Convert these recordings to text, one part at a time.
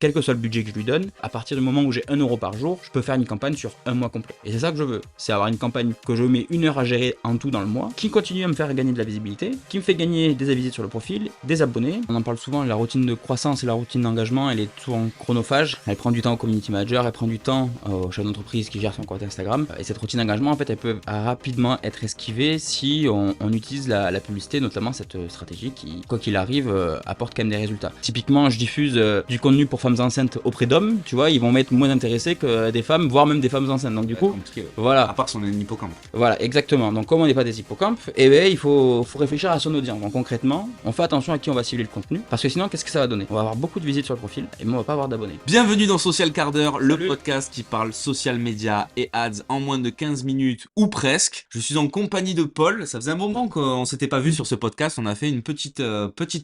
quel que soit le budget que je lui donne, à partir du moment où j'ai 1 euro par jour, je peux faire une campagne sur un mois complet. Et c'est ça que je veux, c'est avoir une campagne que je mets 1 heure à gérer en tout dans le mois, qui continue à me faire gagner de la visibilité, qui me fait gagner des visites sur le profil, des abonnés. On en parle souvent, la routine de croissance et la routine d'engagement, elle est souvent chronophage. Elle prend du temps au community manager, elle prend du temps au chef d'entreprise qui gère son compte Instagram. Et cette routine d'engagement, en fait, elle peut rapidement être esquivée si on utilise la publicité, notamment cette stratégie qui, quoi qu'il arrive, apporte quand même des résultats. Typiquement, je diffuse du contenu pour femmes enceintes auprès d'hommes, tu vois, ils vont m'être moins intéressés que des femmes, voire même des femmes enceintes. Donc du coup, voilà. À part si on est un hippocampe. Voilà, exactement. Donc comme on n'est pas des hippocampes, eh ben, il faut réfléchir à son audience. Donc concrètement, on fait attention à qui on va cibler le contenu, parce que sinon, qu'est-ce que ça va donner? On va avoir beaucoup de visites sur le profil, et moi, on va pas avoir d'abonnés. Bienvenue dans Social Quart d'heure, le Salut. podcast qui parle social media et ads en moins de 15 minutes ou presque. Je suis en compagnie de Paul. Ça faisait un moment qu'on s'était pas vu sur ce podcast. On a fait une petite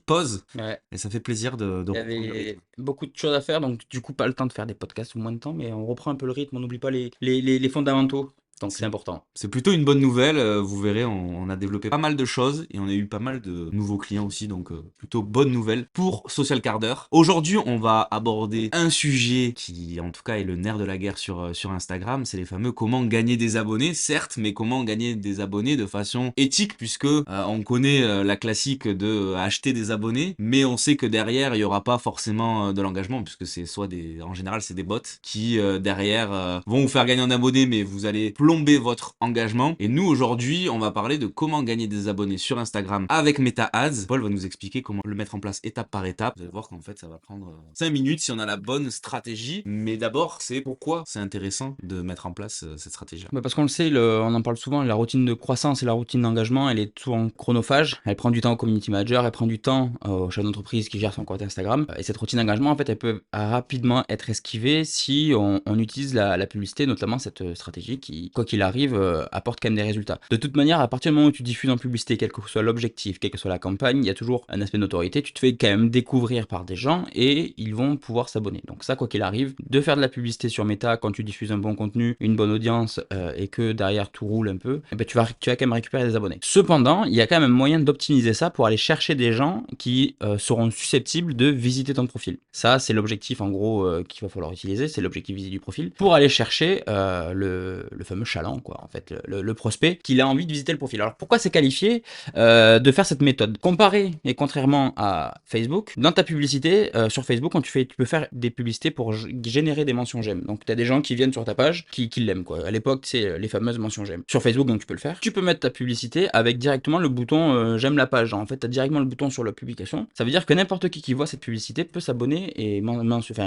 pause. Ouais. Et ça fait plaisir de Il y avait beaucoup de choses à faire, donc du coup, pas le temps de faire des podcasts ou moins de temps, mais on reprend un peu le rythme, on n'oublie pas les fondamentaux. Donc c'est important. C'est plutôt une bonne nouvelle, vous verrez, on a développé pas mal de choses et on a eu pas mal de nouveaux clients aussi, donc plutôt bonne nouvelle pour Social Quart d'heure. Aujourd'hui, on va aborder un sujet qui, en tout cas, est le nerf de la guerre sur Instagram, c'est les fameux comment gagner des abonnés, certes, mais comment gagner des abonnés de façon éthique, puisque on connaît la classique de acheter des abonnés, mais on sait que derrière, il y aura pas forcément de l'engagement, puisque c'est soit en général, c'est des bots qui derrière vont vous faire gagner un abonné, mais vous allez plomber votre engagement. Et nous aujourd'hui on va parler de comment gagner des abonnés sur Instagram avec Meta Ads. Paul va nous expliquer comment le mettre en place étape par étape. Vous allez voir qu'en fait ça va prendre 5 minutes si on a la bonne stratégie. Mais d'abord c'est pourquoi c'est intéressant de mettre en place cette stratégie. Bah parce qu'on le sait, on en parle souvent, la routine de croissance et la routine d'engagement, elle est souvent chronophage. Elle prend du temps au community manager, elle prend du temps au chef d'entreprise qui gère son compte Instagram. Et cette routine d'engagement, en fait, elle peut rapidement être esquivée si on utilise la publicité, notamment cette stratégie qui, quoi qu'il arrive, apporte quand même des résultats. De toute manière, à partir du moment où tu diffuses en publicité, quel que soit l'objectif, quelle que soit la campagne, il y a toujours un aspect de notoriété. Tu te fais quand même découvrir par des gens et ils vont pouvoir s'abonner. Donc ça, quoi qu'il arrive, de faire de la publicité sur Meta quand tu diffuses un bon contenu, une bonne audience et que derrière tout roule un peu, eh ben, tu vas quand même récupérer des abonnés. Cependant, il y a quand même un moyen d'optimiser ça pour aller chercher des gens qui seront susceptibles de visiter ton profil. Ça, c'est l'objectif en gros qu'il va falloir utiliser, c'est l'objectif visite du profil, pour aller chercher le fameux chaland, quoi, en fait, le prospect qui a envie de visiter le profil. Alors pourquoi c'est qualifié de faire cette méthode? Comparé et contrairement à Facebook, dans ta publicité sur Facebook, quand tu peux faire des publicités pour générer des mentions j'aime. Donc tu as des gens qui viennent sur ta page qui l'aiment, quoi. À l'époque, c'est les fameuses mentions j'aime. Sur Facebook, donc tu peux le faire. Tu peux mettre ta publicité avec directement le bouton j'aime la page. En fait, tu as directement le bouton sur la publication. Ça veut dire que n'importe qui voit cette publicité peut s'abonner et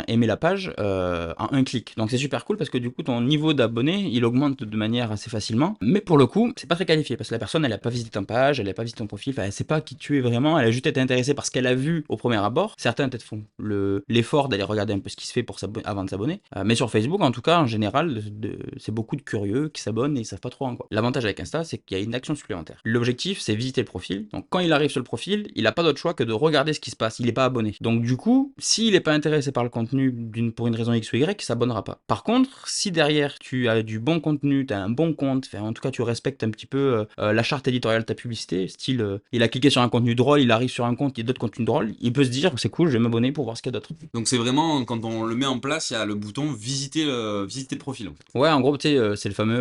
aimer la page en un clic. Donc c'est super cool parce que du coup, ton niveau d'abonnés, il augmente de manière assez facilement. Mais pour le coup, c'est pas très qualifié parce que la personne, elle a pas visité ta page, elle a pas visité ton profil, enfin, elle sait pas qui tu es vraiment, elle a juste été intéressée par ce qu'elle a vu au premier abord. Certains peut-être font l'effort d'aller regarder un peu ce qui se fait avant de s'abonner. Mais sur Facebook, en tout cas, en général, c'est beaucoup de curieux qui s'abonnent et ils savent pas trop en quoi. L'avantage avec Insta, c'est qu'il y a une action supplémentaire. L'objectif, c'est visiter le profil. Donc quand il arrive sur le profil, il a pas d'autre choix que de regarder ce qui se passe. Il est pas abonné. Donc du coup, s'il est pas intéressé par le contenu pour une raison X ou Y, il s'abonnera pas. Par contre, si derrière tu as du bon contenu, tu as un bon compte, enfin, en tout cas tu respectes un petit peu la charte éditoriale de ta publicité, style il a cliqué sur un contenu drôle, il arrive sur un compte, il y a d'autres contenus drôles, il peut se dire c'est cool, je vais m'abonner pour voir ce qu'il y a d'autre. Donc c'est vraiment quand on le met en place, il y a le bouton visiter le profil en fait. Ouais, en gros, tu sais, c'est le fameux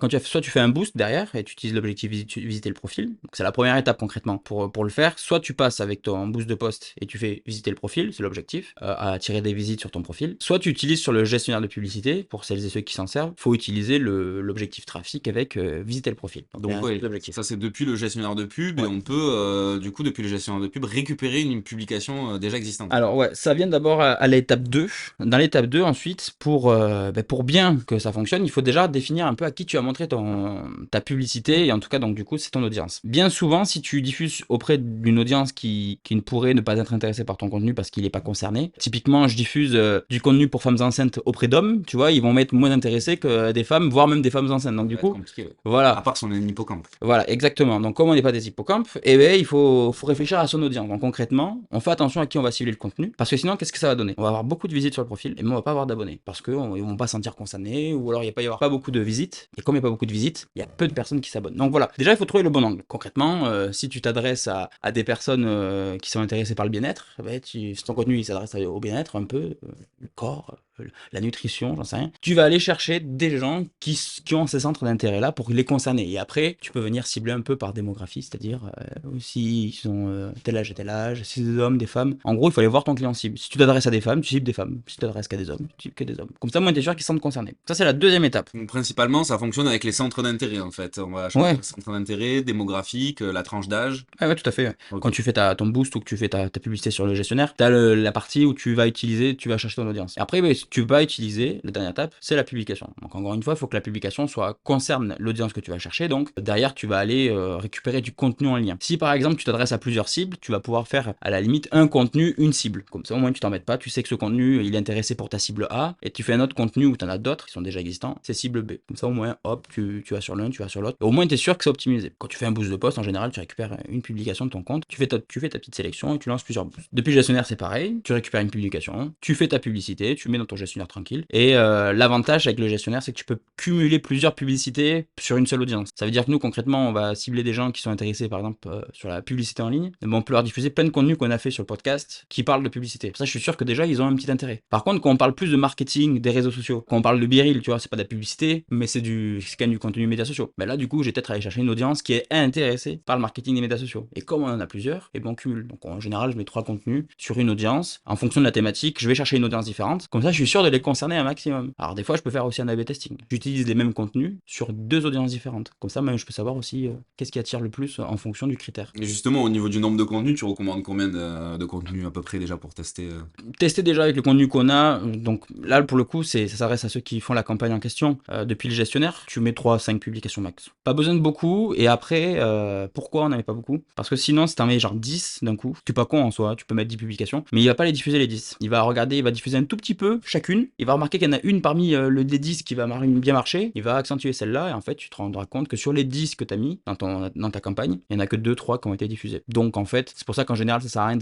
quand soit tu fais un boost derrière et tu utilises l'objectif visiter le profil. Donc c'est la première étape concrètement pour le faire. Soit tu passes avec ton boost de post et tu fais visiter le profil, c'est l'objectif, à attirer des visites sur ton profil. Soit tu utilises sur le gestionnaire de publicité, pour celles et ceux qui s'en servent, faut utiliser l'objectif trafic avec visiter le profil. Donc ouais, ça c'est depuis le gestionnaire de pub et on peut du coup depuis le gestionnaire de pub récupérer une publication déjà existante. Alors ouais, ça vient d'abord à l'étape 2. Dans l'étape 2 ensuite, pour bien que ça fonctionne, il faut déjà définir un peu à qui tu as montré ta publicité et en tout cas donc du coup c'est ton audience. Bien souvent si tu diffuses auprès d'une audience qui ne pourrait ne pas être intéressée par ton contenu parce qu'il n'est pas concerné, typiquement je diffuse du contenu pour femmes enceintes auprès d'hommes, tu vois, ils vont m'être moins intéressés que des femmes, femmes, voire même des femmes enceintes. Donc du Ça va être coup, compliqué, ouais. voilà. À part si on est un hippocampe. Voilà, exactement. Donc, comme on n'est pas des hippocampes, eh ben, il faut réfléchir à son audience. Donc, concrètement, on fait attention à qui on va cibler le contenu. Parce que sinon, qu'est-ce que ça va donner? On va avoir beaucoup de visites sur le profil, mais on va pas avoir d'abonnés. Parce qu'ils vont pas se sentir concernés, ou alors il va y avoir pas beaucoup de visites. Et comme il n'y a pas beaucoup de visites, il y a peu de personnes qui s'abonnent. Donc voilà. Déjà, il faut trouver le bon angle. Concrètement, si tu t'adresses à des personnes qui sont intéressées par le bien-être, eh ben, si ton contenu il s'adresse au bien-être un peu, le corps, la nutrition, j'en sais rien. Tu vas aller chercher des gens qui ont ces centres d'intérêt-là pour les concerner. Et après, tu peux venir cibler un peu par démographie, c'est-à-dire s'ils sont tel âge, si c'est des hommes, des femmes. En gros, il faut aller voir ton client cible. Si tu t'adresses à des femmes, tu cibles des femmes. Si tu t'adresses qu'à des hommes, tu cibles que des hommes. Comme ça, moi, t'es sûr qu'ils se sentent concernés. Ça, c'est la deuxième étape. Donc, principalement, ça fonctionne avec les centres d'intérêt, en fait. On va Ouais. choisir centre d'intérêt, démographique, la tranche d'âge. Ouais, tout à fait. Ok. Quand tu fais ton boost ou que tu fais ta publicité sur le gestionnaire, tu as la partie où tu vas chercher ton audience. Et après, tu vas utiliser, la dernière étape, c'est la publication. Donc encore une fois, il faut que la publication concerne l'audience que tu vas chercher. Donc derrière, tu vas aller récupérer du contenu en lien. Si par exemple, tu t'adresses à plusieurs cibles, tu vas pouvoir faire à la limite un contenu, une cible. Comme ça, au moins, tu t'embêtes pas. Tu sais que ce contenu, il est intéressé pour ta cible A. Et tu fais un autre contenu où tu en as d'autres qui sont déjà existants. C'est cible B. Comme ça, au moins, hop, tu vas sur l'un, tu vas sur l'autre. Au moins, tu es sûr que c'est optimisé. Quand tu fais un boost de poste, en général, tu récupères une publication de ton compte, tu fais ta petite sélection et tu lances plusieurs boosts. Depuis le gestionnaire, c'est pareil, tu récupères une publication, tu fais ta publicité, tu mets dans ton gestionnaire tranquille. Et l'avantage avec le gestionnaire, c'est que tu peux cumuler plusieurs publicités sur une seule audience. Ça veut dire que nous, concrètement, on va cibler des gens qui sont intéressés, par exemple, sur la publicité en ligne. Mais on peut leur diffuser plein de contenus qu'on a fait sur le podcast qui parlent de publicité. Ça, je suis sûr que déjà, ils ont un petit intérêt. Par contre, quand on parle plus de marketing, des réseaux sociaux, quand on parle de Biril, tu vois, c'est pas de la publicité, mais c'est quand même du contenu médias sociaux. Ben là, du coup, j'ai peut-être aller chercher une audience qui est intéressée par le marketing des médias sociaux. Et comme on en a plusieurs, et ben on cumule. Donc en général, je mets 3 contenus sur une audience. En fonction de la thématique, je vais chercher une audience différente. Comme ça, je suis sûr de les concerner un maximum. Alors des fois, je peux faire aussi un A/B testing. J'utilise les mêmes contenus sur 2 audiences différentes. Comme ça, même, je peux savoir aussi qu'est-ce qui attire le plus en fonction du critère. Et justement, au niveau du nombre de contenus, tu recommandes combien de contenus à peu près déjà pour tester Tester déjà avec le contenu qu'on a. Donc là, pour le coup, ça s'adresse à ceux qui font la campagne en question. Depuis le gestionnaire, tu mets 3 à 5 publications max. Pas besoin de beaucoup. Et après, pourquoi on n'en met pas beaucoup? Parce que sinon, si t'en mets genre 10 d'un coup, tu es pas con en soi, tu peux mettre 10 publications, mais il va pas les diffuser les 10. Il va regarder, il va diffuser un tout petit peu chacune. Il va remarquer qu'il y en a une parmi les 10 qui va bien marcher. Il va accentuer celle-là et en fait, tu te rendras compte que sur les 10 que tu as mis dans ta campagne, il y en a que 2-3 qui ont été diffusés. Donc en fait, c'est pour ça qu'en général, ça sert à rien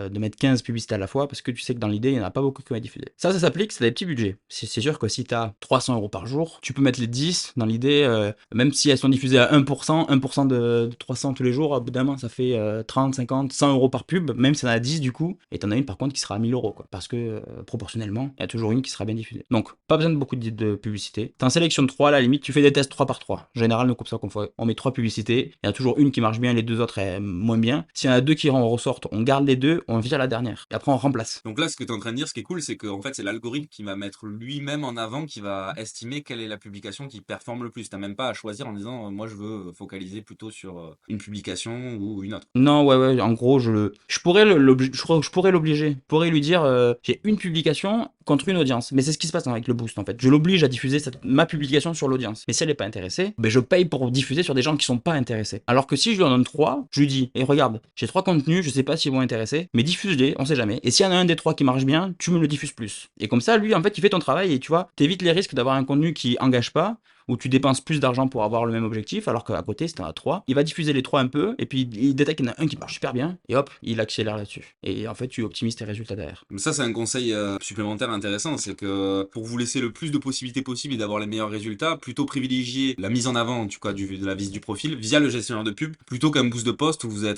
de mettre 15 publicités à la fois parce que tu sais que dans l'idée, il y en a pas beaucoup qui vont être diffusés. Ça s'applique, c'est des petits budgets. C'est sûr que si tu as 300 € par jour, tu peux mettre les 10 dans l'idée, même si elles sont diffusées à 1% de 300 tous les jours, au bout d'un moment, ça fait 30, 50, 100 € par pub, même si t'en as 10 du coup, et t'en as une par contre qui sera à 1000 €, quoi. Parce que proportionnellement, il y a toujours une qui sera bien diffusée. Donc, pas besoin de beaucoup de publicité. T'en sélectionnes 3 à la limite, tu fais des tests 3 par 3. En général, nous, comme ça, on met 3 publicités, il y a toujours une qui marche bien, les 2 autres moins bien. S'il y en a 2 qui ressortent, on garde les 2, on vire la dernière, et après on remplace. Donc là, ce que tu es en train de dire, ce qui est cool, c'est qu'en fait, c'est l'algorithme qui va mettre lui-même en avant, qui va estimer quelle est la publication qui performe le plus. T'as même pas à choisir en disant, moi, je veux focaliser plutôt sur une publication ou une autre. Non, ouais, en gros, je pourrais l'obliger, je pourrais l'obliger. Je pourrais lui dire, j'ai une publication contre une audience. Mais c'est ce qui se passe avec le boost, en fait. Je l'oblige à diffuser ma publication sur l'audience. Mais si elle n'est pas intéressée, ben je paye pour diffuser sur des gens qui sont pas intéressés. Alors que si je lui en donne 3, je lui dis, et regarde, j'ai 3 contenus, je sais pas s'ils vont intéresser, mais diffuse-les, on sait jamais. Et s'il y en a un des 3 qui marche bien, tu me le diffuses plus. Et comme ça, lui, en fait, il fait ton travail et tu vois, t'évites les risques d'avoir un contenu qui engage pas, où tu dépenses plus d'argent pour avoir le même objectif, alors qu'à côté, si t'en as 3, il va diffuser les 3 un peu, et puis il détecte qu'il y en a un qui marche super bien, et hop, il accélère là-dessus. Et en fait, tu optimises tes résultats derrière. Mais ça, c'est un conseil supplémentaire intéressant, c'est que pour vous laisser le plus de possibilités possibles et d'avoir les meilleurs résultats, plutôt privilégier la mise en avant en tout cas de la visite du profil via le gestionnaire de pub, plutôt qu'un boost de poste où vous allez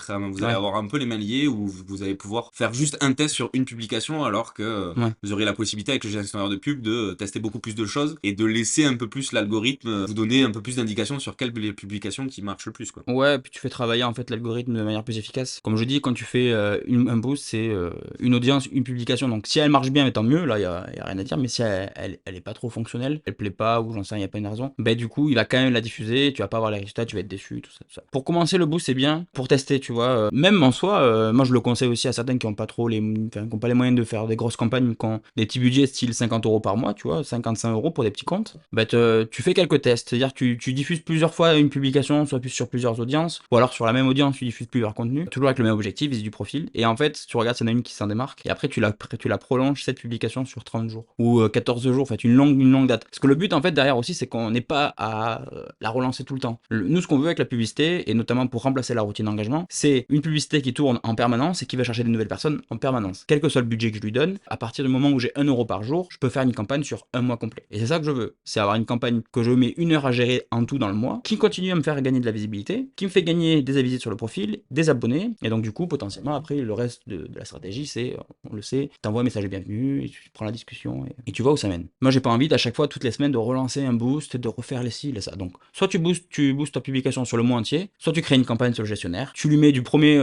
avoir un peu les mains liées, où vous allez pouvoir faire juste un test sur une publication, alors que vous aurez la possibilité avec le gestionnaire de pub de tester beaucoup plus de choses et de laisser un peu plus l'algorithme vous donner un peu plus d'indications sur quelles publications qui marchent le plus, quoi. Ouais, puis tu fais travailler en fait l'algorithme de manière plus efficace. Comme je dis, quand tu fais un boost, c'est une audience, une publication. Donc si elle marche bien, mais tant mieux, là, il y a rien à dire. Mais si elle est pas trop fonctionnelle, elle plaît pas, ou j'en sais rien, il n'y a pas une raison, ben du coup, il va quand même la diffuser, tu vas pas avoir les résultats, tu vas être déçu, tout ça. Pour commencer, le boost, c'est bien pour tester, tu vois. Même en soi, moi je le conseille aussi à certains qui n'ont pas les moyens de faire des grosses campagnes, qui ont des petits budgets style 50 € par mois, tu vois, 55 € pour des petits comptes. Ben tu fais quelques quelques tests, c'est-à-dire tu diffuses plusieurs fois une publication, soit plus sur plusieurs audiences, ou alors sur la même audience, tu diffuses plusieurs contenus, toujours avec le même objectif, visite du profil, et en fait, tu regardes s'il y en a une qui s'en démarque, et après tu la prolonges, cette publication, sur 30 jours, ou 14 jours, en fait, une longue date. Parce que le but, en fait, derrière aussi, c'est qu'on n'ait pas à la relancer tout le temps. Nous, ce qu'on veut avec la publicité, et notamment pour remplacer la routine d'engagement, c'est une publicité qui tourne en permanence et qui va chercher des nouvelles personnes en permanence. Quel que soit le budget que je lui donne, à partir du moment où j'ai 1 € par jour, je peux faire une campagne sur un mois complet. Et c'est ça que je veux. C'est avoir une campagne que je mets 1 heure à gérer en tout dans le mois, qui continue à me faire gagner de la visibilité, qui me fait gagner des visites sur le profil, des abonnés, et donc du coup, potentiellement, après, le reste de la stratégie, c'est, on le sait, t'envoies un message de bienvenue, et tu prends la discussion, et tu vois où ça mène. Moi, j'ai pas envie à chaque fois, toutes les semaines, de relancer un boost, de refaire les ci, les ça. Donc, soit tu boostes ta publication sur le mois entier, soit tu crées une campagne sur le gestionnaire, tu lui mets du premier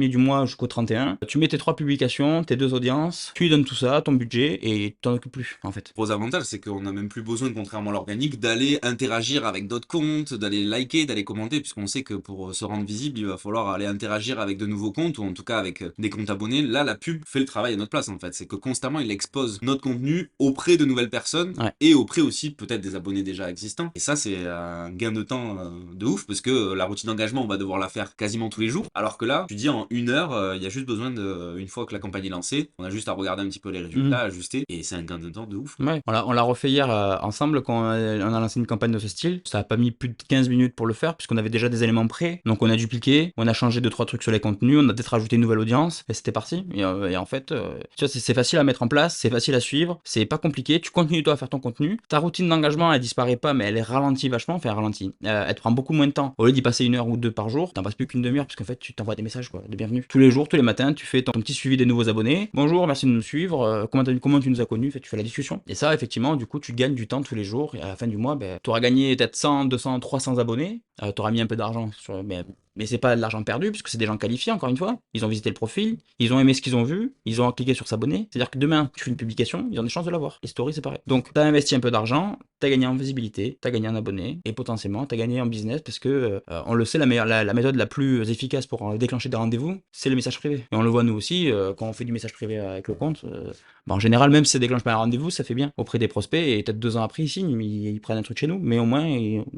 du mois jusqu'au 31, tu mets tes 3 publications, tes 2 audiences, tu lui donnes tout ça, ton budget, et tu t'en occupes plus, en fait. Gros avantage, c'est qu'on n'a même plus besoin, contrairement à l'organique, d'aller interagir avec d'autres comptes, d'aller liker, d'aller commenter, puisqu'on sait que pour se rendre visible, il va falloir aller interagir avec de nouveaux comptes, ou en tout cas avec des comptes abonnés. Là, la pub fait le travail à notre place, en fait. C'est que constamment, il expose notre contenu auprès de nouvelles personnes, Ouais. et auprès aussi peut-être des abonnés déjà existants. Et ça, c'est un gain de temps de ouf, parce que la routine d'engagement, on va devoir la faire quasiment tous les jours, alors que là, tu dis en 1 heure, il y a juste besoin une fois que la campagne est lancée, on a juste à regarder un petit peu les résultats, ajuster, et c'est un gain de temps de ouf. Ouais, on l'a refait hier ensemble quand on a lancé une campagne de ce style. Ça a pas mis plus de 15 minutes pour le faire, puisqu'on avait déjà des éléments prêts. Donc on a dupliqué, on a changé 2-3 trucs sur les contenus, on a peut-être rajouté une nouvelle audience, et c'était parti. Et en fait, tu vois, c'est facile à mettre en place, c'est facile à suivre, c'est pas compliqué. Tu continues toi à faire ton contenu. Ta routine d'engagement, elle disparaît pas, mais elle est ralentie vachement. Enfin, ralentie. Elle te prend beaucoup moins de temps. Au lieu d'y passer 1 heure ou 2 par jour, t'en passes plus qu'une demi-heure, parce qu'en fait, tu t'envoies des messages quoi, de bienvenue. Tous les jours, tous les matins, tu fais ton petit suivi des nouveaux abonnés. Bonjour, merci de nous suivre. Comment tu nous as connus? En fait, tu fais la discussion. Et ça, effectivement, du coup, tu gagnes du temps tous les jours. Et à la fin du mois, tu auras gagné peut-être 100, 200, 300 abonnés. Tu auras mis un peu d'argent sur. Mais c'est pas de l'argent perdu, puisque c'est des gens qualifiés, encore une fois. Ils ont visité le profil, ils ont aimé ce qu'ils ont vu, ils ont cliqué sur s'abonner. C'est-à-dire que demain, tu fais une publication, ils ont des chances de l'avoir. Les stories, c'est pareil. Donc, t'as investi un peu d'argent, t'as gagné en visibilité, t'as gagné en abonnés, et potentiellement, t'as gagné en business, parce que, on le sait, la méthode la plus efficace pour déclencher des rendez-vous, c'est le message privé. Et on le voit nous aussi, quand on fait du message privé avec le compte, en général, même si ça déclenche pas un rendez-vous, ça fait bien auprès des prospects, et peut-être 2 ans après, ils signent, ils prennent un truc chez nous, mais au moins,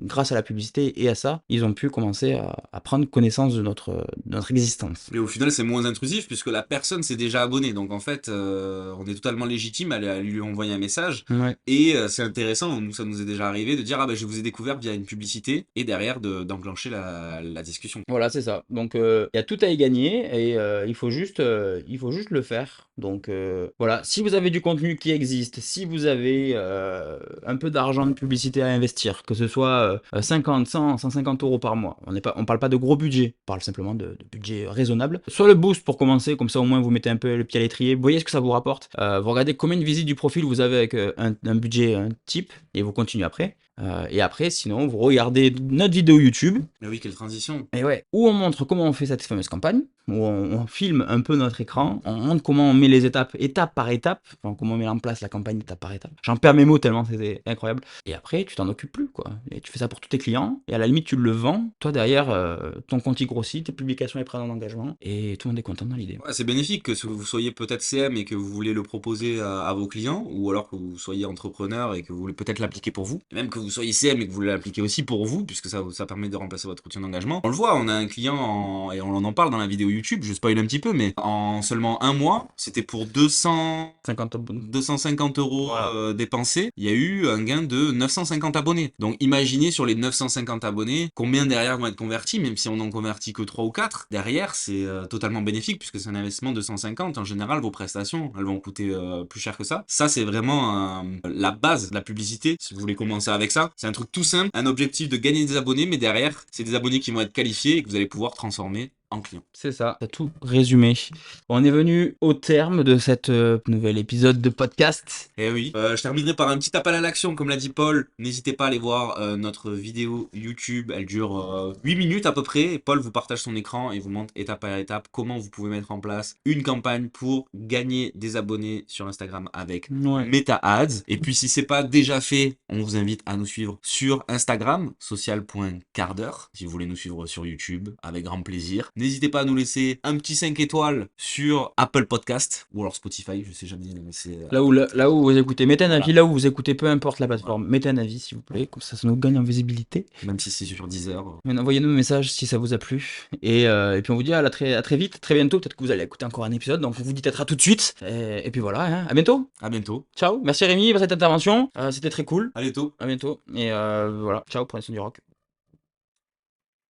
grâce à la publicité et à ça, ils ont pu commencer à prendre connaissance de notre existence. Et au final, c'est moins intrusif puisque la personne s'est déjà abonnée. Donc en fait, on est totalement légitime à lui envoyer un message. Ouais. Et c'est intéressant, nous, ça nous est déjà arrivé de dire ah ben je vous ai découvert via une publicité et derrière d'enclencher la discussion. Voilà, c'est ça. Donc, il y a tout à y gagner et il faut juste le faire. Donc, voilà. Si vous avez du contenu qui existe, si vous avez un peu d'argent de publicité à investir, que ce soit 50, 100, 150 € par mois, on parle pas de gros budget, on parle simplement de budget raisonnable. Soit le boost pour commencer, comme ça au moins vous mettez un peu le pied à l'étrier, vous voyez ce que ça vous rapporte. Vous regardez combien de visites du profil vous avez avec un budget type et vous continuez après. Et après, sinon, vous regardez notre vidéo YouTube. Mais oui, quelle transition. Et ouais, où on montre comment on fait cette fameuse campagne, où on filme un peu notre écran, on montre comment on met les étapes, étape par étape, enfin, comment on met en place la campagne étape par étape. J'en perds mes mots tellement c'était incroyable. Et après, tu t'en occupes plus, quoi. Et tu fais ça pour tous tes clients, et à la limite, tu le vends. Toi, derrière, ton compte y grossit, tes publications, elles prennent en engagement, et tout le monde est content dans l'idée. Ouais, c'est bénéfique que vous soyez peut-être CM et que vous voulez le proposer à vos clients, ou alors que vous soyez entrepreneur et que vous voulez peut-être l'appliquer pour vous. Et même que vous soyez CM et que vous voulez l'appliquer aussi pour vous, puisque ça permet de remplacer votre routine d'engagement. On le voit, on a un client, et on en parle dans la vidéo YouTube, je spoil un petit peu, mais en seulement un mois, c'était pour 50 abonnés. 250 € Voilà. dépensés, il y a eu un gain de 950 abonnés. Donc imaginez sur les 950 abonnés, combien derrière vont être convertis, même si on n'en convertit que 3 ou 4. Derrière, c'est totalement bénéfique puisque c'est un investissement de 150. En général, vos prestations, elles vont coûter plus cher que ça. Ça, c'est vraiment la base de la publicité. Si vous voulez commencer avec ça, c'est un truc tout simple, un objectif de gagner des abonnés, mais derrière, c'est des abonnés qui vont être qualifiés et que vous allez pouvoir transformer en client. C'est ça, t'as tout résumé. On est venu au terme de cet nouvel épisode de podcast. Eh oui. Je terminerai par un petit appel à l'action, comme l'a dit Paul. N'hésitez pas à aller voir notre vidéo YouTube. Elle dure 8 minutes à peu près. Et Paul vous partage son écran et vous montre étape par étape comment vous pouvez mettre en place une campagne pour gagner des abonnés sur Instagram avec Ouais. Meta Ads. Et puis si c'est pas déjà fait, on vous invite à nous suivre sur Instagram, social.quart d'heure. Si vous voulez nous suivre sur YouTube, avec grand plaisir. N'hésitez pas à nous laisser un petit 5 étoiles sur Apple Podcast ou alors Spotify, je sais jamais. Mais c'est, Là où vous écoutez, mettez un avis, Voilà. là où vous écoutez, peu importe la plateforme, mettez un avis s'il vous plaît, comme ça nous gagne en visibilité. même si c'est sur Deezer. Mais envoyez-nous un message si ça vous a plu. Et puis on vous dit à très vite, très bientôt. Peut-être que vous allez écouter encore un épisode, donc on vous dit peut-être à tout de suite. Et puis voilà, hein. À bientôt. À bientôt. Ciao. Merci Rémi pour cette intervention. C'était très cool. À bientôt. À bientôt. Et voilà. Ciao, prenez soin du rock.